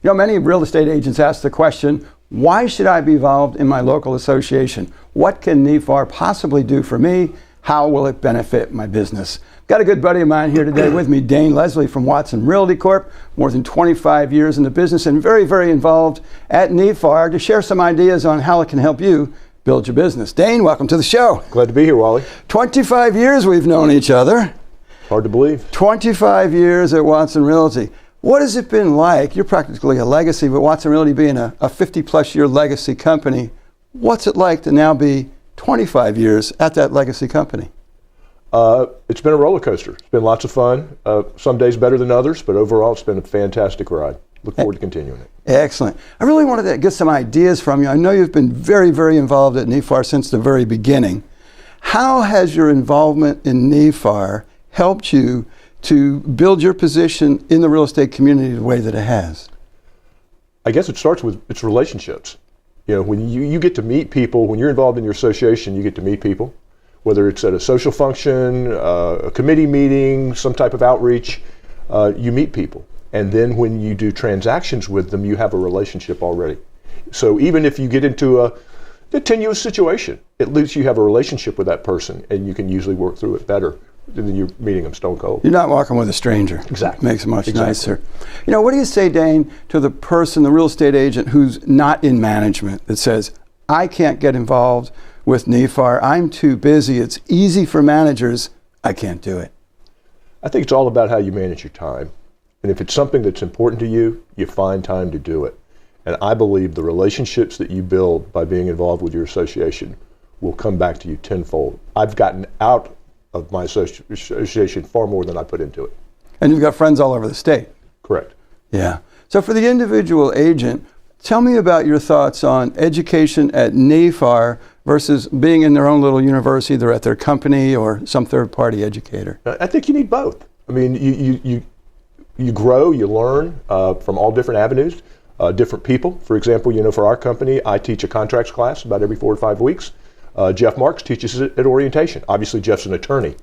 You know, many real estate agents ask the question, why should I be involved in my local association? What can NEFAR possibly do for me? How will it benefit my business? Got a good buddy of mine here today with me, Dane Leslie from Watson Realty Corp. More than 25 years in the business and very, very involved at NEFAR to share some ideas on how it can help you build your business. Dane, welcome to the show. Glad to be here, Wally. 25 years we've known each other. Hard to believe. 25 years at Watson Realty. What has it been like? You're practically a legacy, but Watson Realty being a 50-plus year legacy company, what's it like to now be 25 years at that legacy company? It's been a roller coaster. It's been lots of fun. Some days better than others, but overall it's been a fantastic ride. Look forward to continuing it. Excellent. I really wanted to get some ideas from you. I know you've been very, very involved at NEFAR since the very beginning. How has your involvement in NEFAR helped you to build your position in the real estate community the way that it has? I guess it starts with its relationships. You know, when you get to meet people, when you're involved in your association, you get to meet people, whether it's at a social function, a committee meeting, some type of outreach, you meet people. And then when you do transactions with them, you have a relationship already. So even if you get into a tenuous situation, at least you have a relationship with that person and you can usually work through it better than you're meeting them stone cold. You're not walking with a stranger. Exactly. Makes it much nicer. You know, what do you say, Dane, to the person, the real estate agent who's not in management that says, I can't get involved with NEFAR, I'm too busy, it's easy for managers, I can't do it? I think it's all about how you manage your time. And if it's something that's important to you, you find time to do it. And I believe the relationships that you build by being involved with your association will come back to you tenfold. I've gotten out of my association far more than I put into it. And you've got friends all over the state. Correct. Yeah. So for the individual agent, tell me about your thoughts on education at NEFAR versus being in their own little university, either at their company or some third-party educator. I think you need both. I mean, you grow, you learn from all different avenues, different people. For example, you know, for our company, I teach a contracts class about every 4 to 5 weeks. Jeff Marks teaches it at orientation. Obviously, Jeff's an attorney,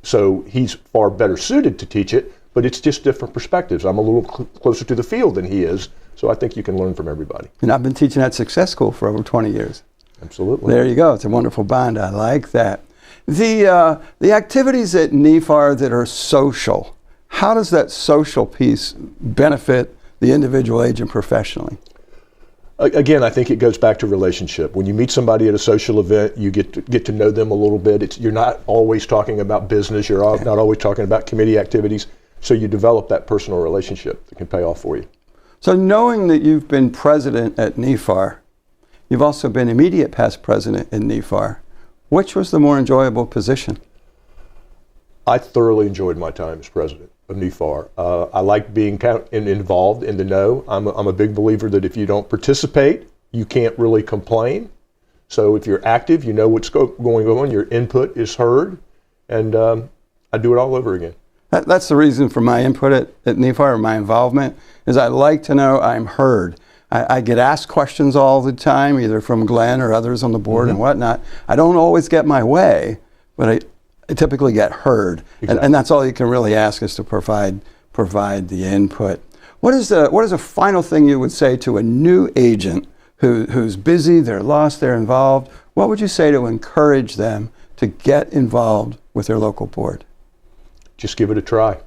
so he's far better suited to teach it, but it's just different perspectives. I'm a little closer to the field than he is, so I think you can learn from everybody. And I've been teaching at Success School for over 20 years. Absolutely. There you go. It's a wonderful bond. I like that. The activities at NEFAR that are social, how does that social piece benefit the individual agent professionally? Again, I think it goes back to relationship. When you meet somebody at a social event, you get to know them a little bit. You're not always talking about business. You're not always talking about committee activities. So you develop that personal relationship that can pay off for you. So knowing that you've been president at NEFAR, you've also been immediate past president at NEFAR. Which was the more enjoyable position? I thoroughly enjoyed my time as president of NEFAR. I like being involved in the know. I'm a big believer that if you don't participate, you can't really complain. So if you're active, you know what's going on, your input is heard, and I do it all over again. That's the reason for my input at NEFAR, or my involvement, is I like to know I'm heard. I get asked questions all the time, either from Glenn or others on the board and whatnot. I don't always get my way, but I typically get heard. Exactly. And that's all you can really ask is to provide the input. What is a final thing you would say to a new agent who's busy, they're lost, they're involved? What would you say to encourage them to get involved with their local board? Just give it a try.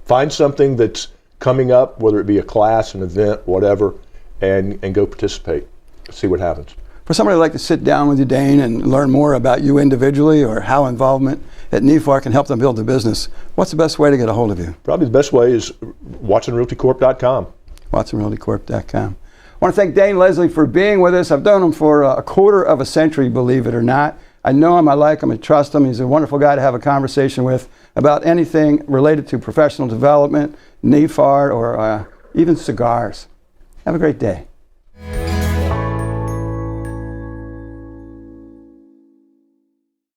Find something that's coming up, whether it be a class, an event, whatever, and go participate. See what happens. For somebody who'd like to sit down with you, Dane, and learn more about you individually or how involvement at NEFAR can help them build a business, what's the best way to get a hold of you? Probably the best way is WatsonRealtyCorp.com. WatsonRealtyCorp.com. I want to thank Dane Leslie for being with us. I've known him for a quarter of a century, believe it or not. I know him, I like him, I trust him. He's a wonderful guy to have a conversation with about anything related to professional development, NEFAR, or even cigars. Have a great day.